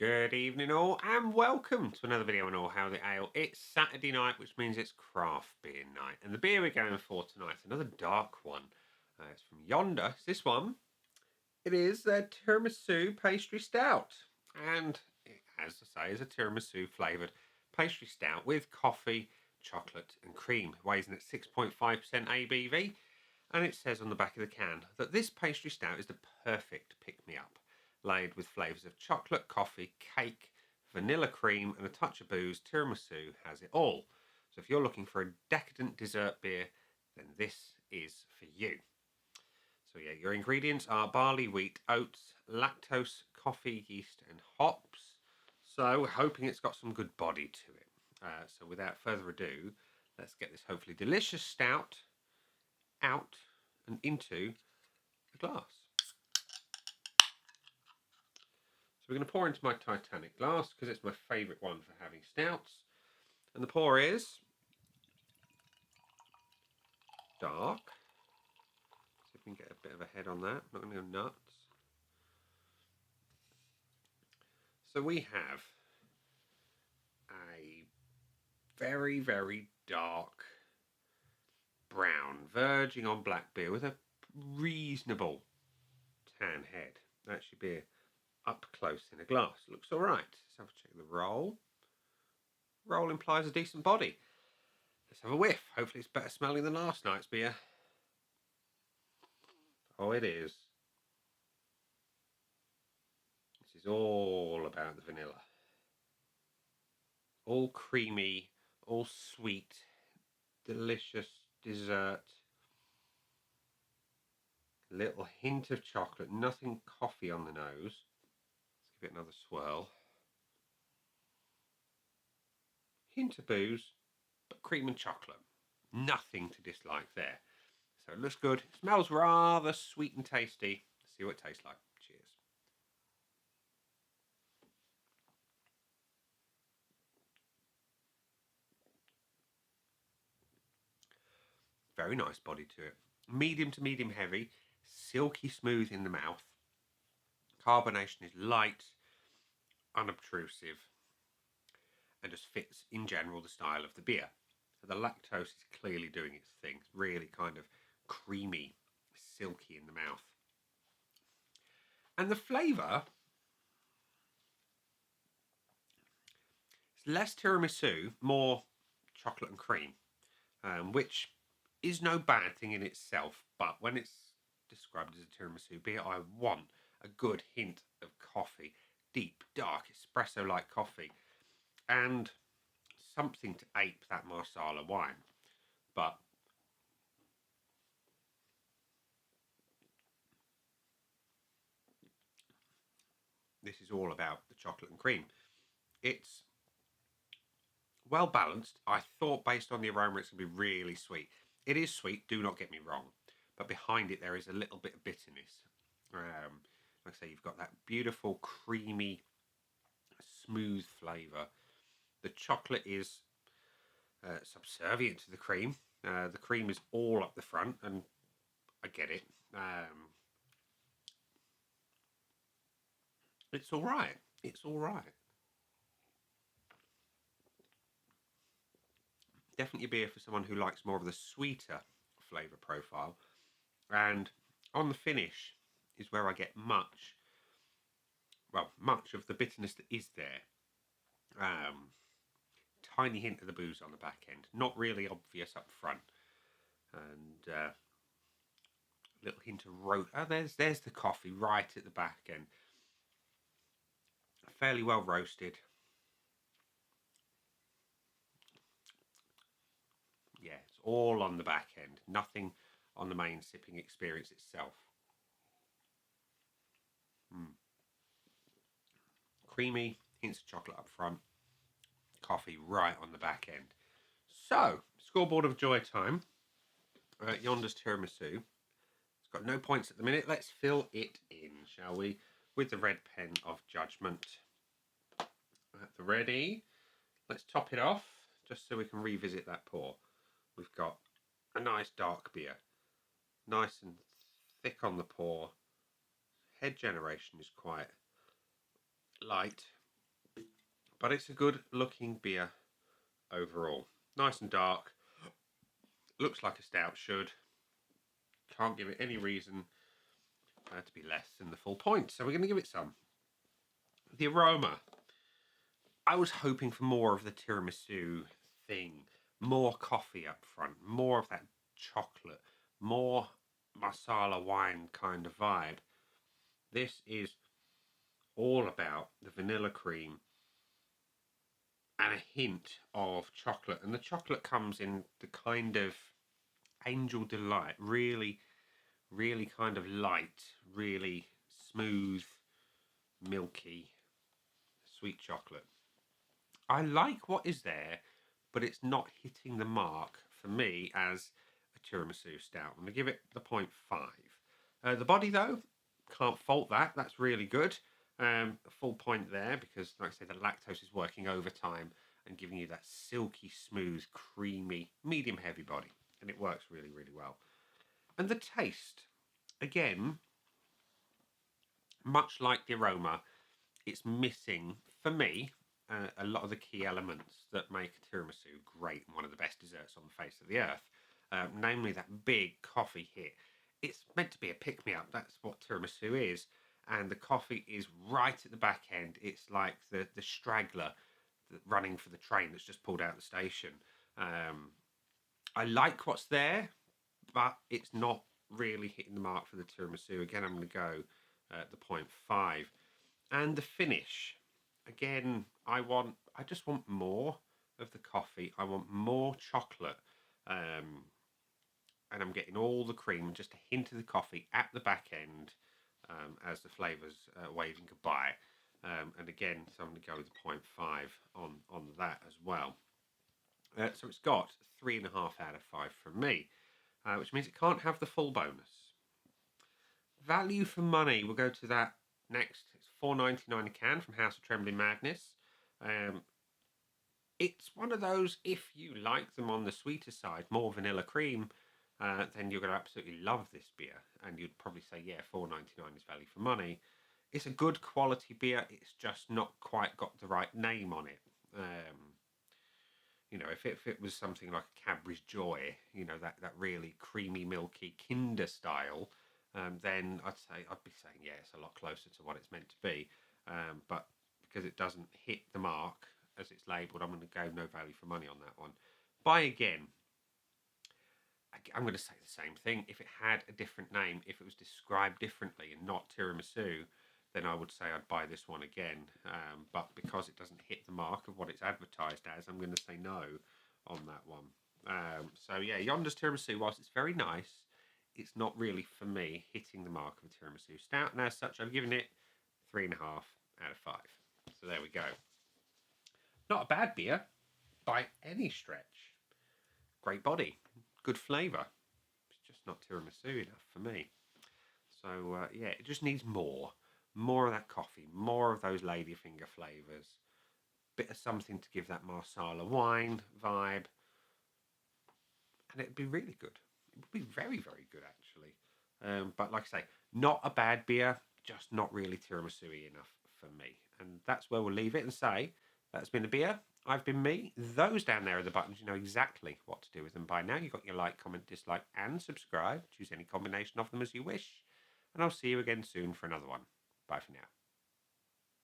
Good evening all and welcome to another video on All How the Ale. It's Saturday night, which means it's craft beer night. And the beer we're going for tonight is another dark one. It's from Yonder. It's this one. It is a Tiramisu Pastry Stout. And it, as I say, is a tiramisu flavoured pastry stout with coffee, chocolate and cream. It weighs in at 6.5% ABV. And it says on the back of the can that this pastry stout is the perfect pick-me-up, laid with flavours of chocolate, coffee, cake, vanilla cream and a touch of booze. Tiramisu has it all. So if you're looking for a decadent dessert beer, then this is for you. So yeah, your ingredients are barley, wheat, oats, lactose, coffee, yeast and hops. So we're hoping it's got some good body to it. So without further ado, let's get this hopefully delicious stout out and into the glass. So we're going to pour into my Titanic glass because it's my favourite one for having stouts. And the pour is dark. See if we can get a bit of a head on that. Not going to go nuts. So we have a very, very dark brown, verging on black beer with a reasonable tan head. That should be up close in a glass. Looks all right. Let's have a check the roll. Roll implies a decent body. Let's have a whiff. Hopefully it's better smelling than last night's beer. Oh, it is. This is all about the vanilla. All creamy, all sweet, delicious dessert. Little hint of chocolate, nothing coffee on the nose. Let's give it another swirl. Hint of booze, but cream and chocolate. Nothing to dislike there. So it looks good. It smells rather sweet and tasty. Let's see what it tastes like. Cheers. Very nice body to it. Medium to medium heavy, silky smooth in the mouth. Carbonation is light, unobtrusive, and just fits in general the style of the beer. So the lactose is clearly doing its thing. It's really kind of creamy, silky in the mouth. And the flavour, it's less tiramisu, more chocolate and cream, which is no bad thing in itself, but when it's described as a tiramisu beer, I want a good hint of coffee, deep, dark, espresso-like coffee, and something to ape that Marsala wine. But this is all about the chocolate and cream. It's well balanced. I thought based on the aroma it's going to be really sweet. It is sweet, do not get me wrong, but behind it there is a little bit of bitterness. Like I say, you've got that beautiful, creamy, smooth flavour. The chocolate is subservient to the cream. The cream is all up the front, and I get it. It's all right. It's all right. Definitely a beer for someone who likes more of the sweeter flavour profile. And on the finish is where I get much of the bitterness that is there. Tiny hint of the booze on the back end, not really obvious up front, and a little hint of roast. Oh, there's the coffee right at the back end, fairly well roasted. Yeah, it's all on the back end, nothing on the main sipping experience itself. Creamy, hints of chocolate up front, coffee right on the back end. So, scoreboard of joy time. Yonder's tiramisu. It's got no points at the minute. Let's fill it in, shall we? With the red pen of judgment. At the ready. Let's top it off, just so we can revisit that pour. We've got a nice dark beer. Nice and thick on the pour. Head generation is quite light. but it's a good looking beer overall. Nice and dark. Looks like a stout should. Can't give it any reason to be less than the full point. So we're going to give it some. The aroma. I was hoping for more of the tiramisu thing. More coffee up front. More of that chocolate. More masala wine kind of vibe. This is all about the vanilla cream and a hint of chocolate. And the chocolate comes in the kind of angel delight. Really, really kind of light. Really smooth, milky, sweet chocolate. I like what is there, but it's not hitting the mark for me as a tiramisu stout. I'm going to give it the 0.5. The body, though, can't fault that. That's really good. A full point there because, like I say, the lactose is working overtime and giving you that silky, smooth, creamy, medium heavy body. And it works really, really well. And the taste, again, much like the aroma, it's missing, for me, a lot of the key elements that make a tiramisu great and one of the best desserts on the face of the earth. Namely that big coffee hit. It's meant to be a pick-me-up. That's what tiramisu is. And the coffee is right at the back end. It's like the straggler running for the train that's just pulled out of the station. I like what's there, but it's not really hitting the mark for the tiramisu. Again, I'm going to go at the 0.5. And the finish. Again, I just want more of the coffee. I want more chocolate. And I'm getting all the cream, just a hint of the coffee at the back end as the flavours waving goodbye. And again, so I'm going to go with the 0.5 on that as well. So it's got 3.5 out of 5 from me, which means it can't have the full bonus. Value for money, we'll go to that next. It's $4.99 a can from House of Trembling Madness. It's one of those, if you like them on the sweeter side, more vanilla cream, then you're going to absolutely love this beer. And you'd probably say, yeah, $4.99 is value for money. It's a good quality beer. It's just not quite got the right name on it. You know, if it was something like a Cadbury's Joy, you know, that really creamy, milky Kinder style, then I'd be saying, yeah, it's a lot closer to what it's meant to be. But because it doesn't hit the mark as it's labelled, I'm going to go no value for money on that one. Buy again. I'm going to say the same thing. If it had a different name, if it was described differently and not tiramisu, then I would say I'd buy this one again. But because it doesn't hit the mark of what it's advertised as, I'm going to say no on that one. So yeah, Yonder's tiramisu, whilst it's very nice, it's not really, for me, hitting the mark of a tiramisu stout. And as such, I'm giving it 3.5 out of 5. So there we go. Not a bad beer by any stretch. Great body. Good flavour. It's just not tiramisu enough for me. So yeah, it just needs more. More of that coffee. More of those ladyfinger flavours. Bit of something to give that Marsala wine vibe. And it'd be really good. It would be very, very good, actually. But like I say, not a bad beer, just not really tiramisu-y enough for me. And that's where we'll leave it and say, that's been a beer. I've been me. Those down there are the buttons. You know exactly what to do with them by now. You've got your like, comment, dislike, and subscribe. Choose any combination of them as you wish. And I'll see you again soon for another one. Bye for now.